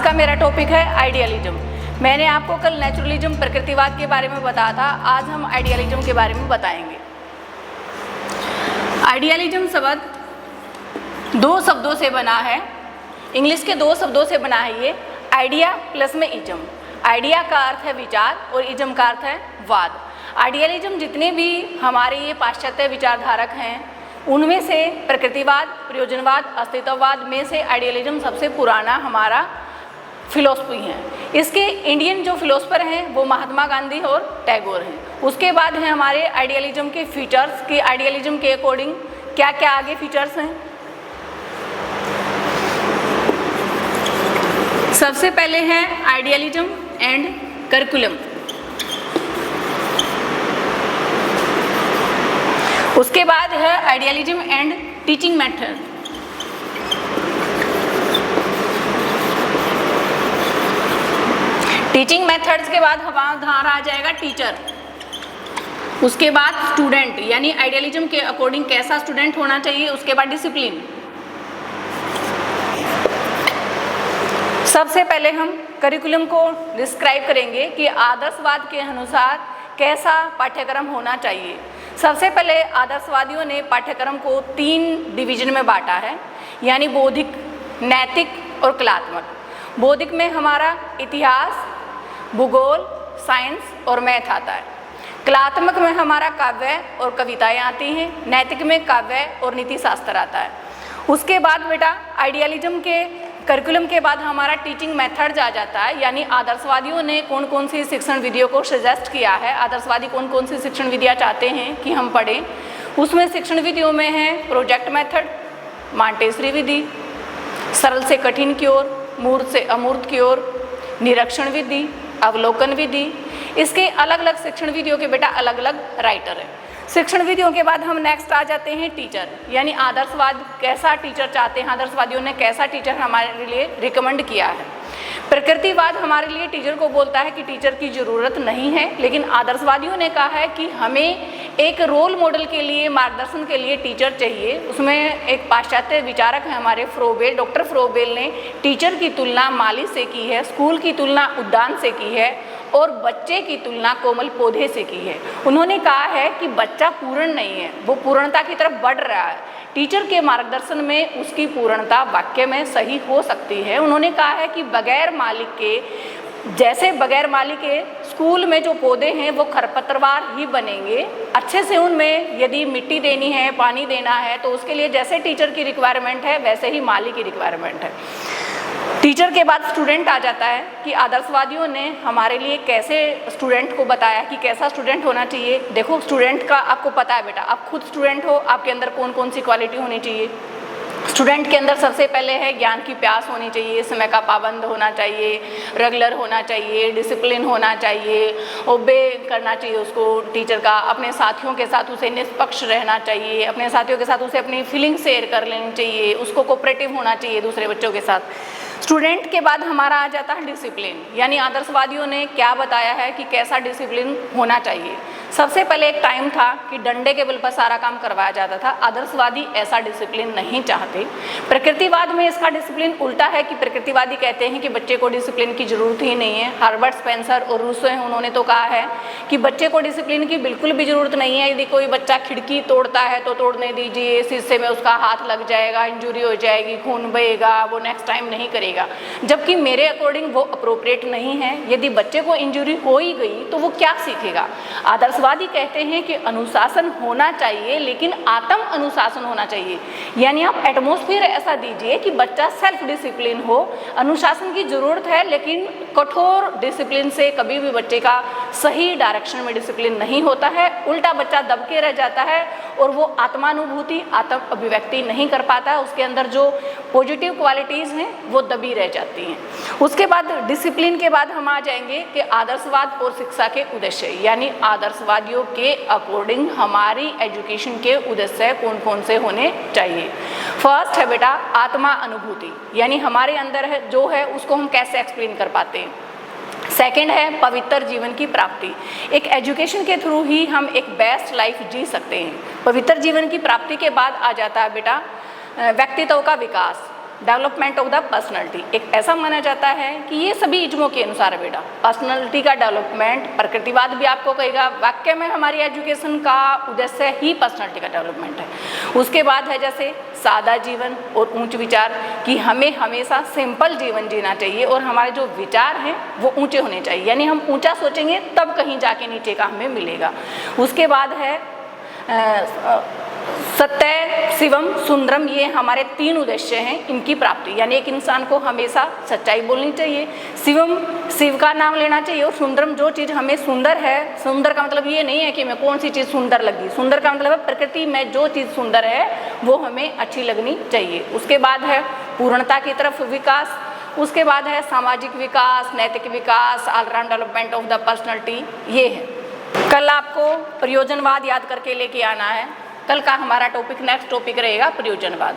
आज का मेरा टॉपिक है आइडियलिज्म। मैंने आपको कल नेचुरलिज्म प्रकृतिवाद के बारे में बताया था, आज हम आइडियलिज्म के बारे में बताएंगे। आइडियलिज्म शब्द दो शब्दों से बना है, इंग्लिश के दो शब्दों से बना है ये, आइडिया प्लस में इज्म। आइडिया का अर्थ है विचार और इज्म का अर्थ है वाद। आइडियलिज्म जितने भी हमारे ये पाश्चात्य विचारधारक हैं उनमें से प्रकृतिवाद, प्रयोजनवाद, अस्तित्ववाद में से आइडियलिज्म सबसे पुराना हमारा फिलोसफी है। इसके इंडियन जो फिलोसफर हैं वो महात्मा गांधी और टैगोर हैं। उसके बाद है हमारे आइडियलिज्म के फीचर्स कि आइडियलिज्म के अकॉर्डिंग क्या क्या आगे फीचर्स हैं। सबसे पहले है आइडियलिज्म एंड करिकुलम। उसके बाद है idealism and teaching method. Teaching methods के बाद हमारा आ जाएगा टीचर। उसके बाद स्टूडेंट, यानी आइडियलिज्म के अकॉर्डिंग कैसा स्टूडेंट होना चाहिए। उसके बाद डिसिप्लिन। सबसे पहले हम करिकुलम को डिस्क्राइब करेंगे कि आदर्शवाद के अनुसार कैसा पाठ्यक्रम होना चाहिए। सबसे पहले आदर्शवादियों ने पाठ्यक्रम को 3 डिवीजन में बांटा है, यानी बौद्धिक, नैतिक और कलात्मक। बौद्धिक में हमारा इतिहास, भूगोल, साइंस और मैथ आता है। कलात्मक में हमारा काव्य और कविताएं आती हैं। नैतिक में काव्य और नीति शास्त्र आता है। उसके बाद बेटा आइडियलिज्म के करिकुलम के बाद हमारा टीचिंग मेथड्स आ जाता है, यानी आदर्शवादियों ने कौन कौन सी शिक्षण विधियों को सजेस्ट किया है। आदर्शवादी कौन कौन सी शिक्षण विधियाँ चाहते हैं कि हम पढ़ें। उसमें शिक्षण विधियों में है प्रोजेक्ट मेथड, मांटेसरी विधि, सरल से कठिन की ओर, मूर्त से अमूर्त की ओर, निरीक्षण विधि, अवलोकन विधि। इसके अलग अलग शिक्षण विधियों के बेटा अलग अलग राइटर है। शिक्षण विधियों के बाद हम नेक्स्ट आ जाते हैं टीचर, यानी आदर्शवाद कैसा टीचर चाहते हैं, आदर्शवादियों ने कैसा टीचर हमारे लिए रिकमेंड किया है। प्रकृतिवाद हमारे लिए टीचर को बोलता है कि टीचर की ज़रूरत नहीं है, लेकिन आदर्शवादियों ने कहा है कि हमें एक रोल मॉडल के लिए, मार्गदर्शन के लिए टीचर चाहिए। उसमें एक पाश्चात्य विचारक हैं हमारे फ्रोबेल, डॉक्टर फ्रोबेल ने टीचर की तुलना माली से की है, स्कूल की तुलना उद्यान से की है और बच्चे की तुलना कोमल पौधे से की है। उन्होंने कहा है कि बच्चा पूर्ण नहीं है, वो पूर्णता की तरफ बढ़ रहा है। टीचर के मार्गदर्शन में उसकी पूर्णता वाक्य में सही हो सकती है। उन्होंने कहा है कि बगैर मालिक के, जैसे बगैर माली के स्कूल में जो पौधे हैं वो खरपतवार ही बनेंगे। अच्छे से उनमें यदि मिट्टी देनी है, पानी देना है, तो उसके लिए जैसे टीचर की रिक्वायरमेंट है वैसे ही माली की रिक्वायरमेंट है। टीचर के बाद स्टूडेंट आ जाता है कि आदर्शवादियों ने हमारे लिए कैसे स्टूडेंट को बताया कि कैसा स्टूडेंट होना चाहिए। देखो स्टूडेंट का आपको पता है बेटा, आप खुद स्टूडेंट हो, आपके अंदर कौन कौन सी क्वालिटी होनी चाहिए। स्टूडेंट के अंदर सबसे पहले है ज्ञान की प्यास होनी चाहिए, समय का पाबंद होना चाहिए, रेगुलर होना चाहिए, डिसिप्लिन होना चाहिए, ओबे करना चाहिए उसको टीचर का, अपने साथियों के साथ उसे निष्पक्ष रहना चाहिए, अपने साथियों के साथ उसे अपनी फीलिंग शेयर कर लेनी चाहिए, उसको कोऑपरेटिव होना चाहिए दूसरे बच्चों के साथ। स्टूडेंट के बाद हमारा आ जाता है डिसिप्लिन, यानी आदर्शवादियों ने क्या बताया है कि कैसा डिसिप्लिन होना चाहिए। सबसे पहले एक टाइम था कि डंडे के बल पर सारा काम करवाया जाता था। आदर्शवादी ऐसा डिसिप्लिन नहीं चाहते। प्रकृतिवाद में इसका डिसिप्लिन उल्टा है कि प्रकृतिवादी कहते हैं कि बच्चे को डिसिप्लिन की जरूरत ही नहीं है। हर्बर्ट स्पेंसर और रूसो हैं, उन्होंने तो कहा है कि बच्चे को डिसिप्लिन की बिल्कुल भी जरूरत नहीं है। यदि कोई बच्चा खिड़की तोड़ता है तो तोड़ने दीजिए, शीशे में उसका हाथ लग जाएगा, इंजरी हो जाएगी, खून बहेगा, वो नेक्स्ट टाइम नहीं करेगा। जबकि मेरे अकॉर्डिंग वो अप्रोप्रिएट नहीं है। यदि बच्चे को इंजरी हो ही गई तो वो क्या सीखेगा। आदर्शवादी कहते हैं कि अनुशासन होना चाहिए, लेकिन आत्म अनुशासन होना चाहिए, यानी आप एटमॉस्फेयर ऐसा दीजिए कि बच्चा सेल्फ डिसिप्लिन हो। अनुशासन की जरूरत है, लेकिन कठोर डिसिप्लिन से कभी भी बच्चे का सही डायरेक्शन में डिसिप्लिन नहीं होता है। उल्टा बच्चा दबके रह जाता है और वो आत्मानुभूति, आत्म अभिव्यक्ति नहीं कर पाता। उसके अंदर जो पॉजिटिव क्वालिटीज़ हैं वो दबी रह जाती हैं। उसके बाद डिसिप्लिन के बाद हम आ जाएंगे कि आदर्शवाद और शिक्षा के उद्देश्य, यानी आदर्शवादियों के अकॉर्डिंग हमारी एजुकेशन के उद्देश्य कौन कौन से होने चाहिए। फर्स्ट है बेटा आत्मा अनुभूति, यानी हमारे अंदर है जो है उसको हम कैसे एक्सप्लेन कर पाते हैं। सेकंड है पवित्र जीवन की प्राप्ति। एक एजुकेशन के थ्रू ही हम एक बेस्ट लाइफ जी सकते हैं। पवित्र जीवन की प्राप्ति के बाद आ जाता है बेटा व्यक्तित्व का विकास। Development of the personality. एक ऐसा माना जाता है कि ये सभी इज्मों के अनुसार है बेटा, पर्सनैलिटी का डेवलपमेंट, प्रकृतिवाद भी आपको कहेगा वाक्य में हमारी एजुकेशन का उद्देश्य ही पर्सनैलिटी का डेवलपमेंट है। उसके बाद है जैसे सादा जीवन और उच्च विचार, कि हमें हमेशा सिंपल जीवन जीना चाहिए और हमारे जो विचार हैं वो ऊंचे होने चाहिए, यानी हम ऊंचा सोचेंगे तब कहीं जाके नीचे का हमें मिलेगा। उसके बाद है सत्य, शिवम, सुंदरम, ये हमारे 3 उद्देश्य हैं इनकी प्राप्ति, यानी एक इंसान को हमेशा सच्चाई बोलनी चाहिए, शिवम शिव का नाम लेना चाहिए, और सुंदरम जो चीज़ हमें सुंदर है, सुंदर का मतलब ये नहीं है कि मैं कौन सी चीज़ सुंदर लगी, सुंदर का मतलब है प्रकृति में जो चीज़ सुंदर है वो हमें अच्छी लगनी चाहिए। उसके बाद है पूर्णता की तरफ विकास, उसके बाद है सामाजिक विकास, नैतिक विकास, all round development of the personality, ये है। कल आपको प्रयोजनवाद याद करके लेके आना है। कल का हमारा टॉपिक, नेक्स्ट टॉपिक रहेगा प्रयोजनवाद।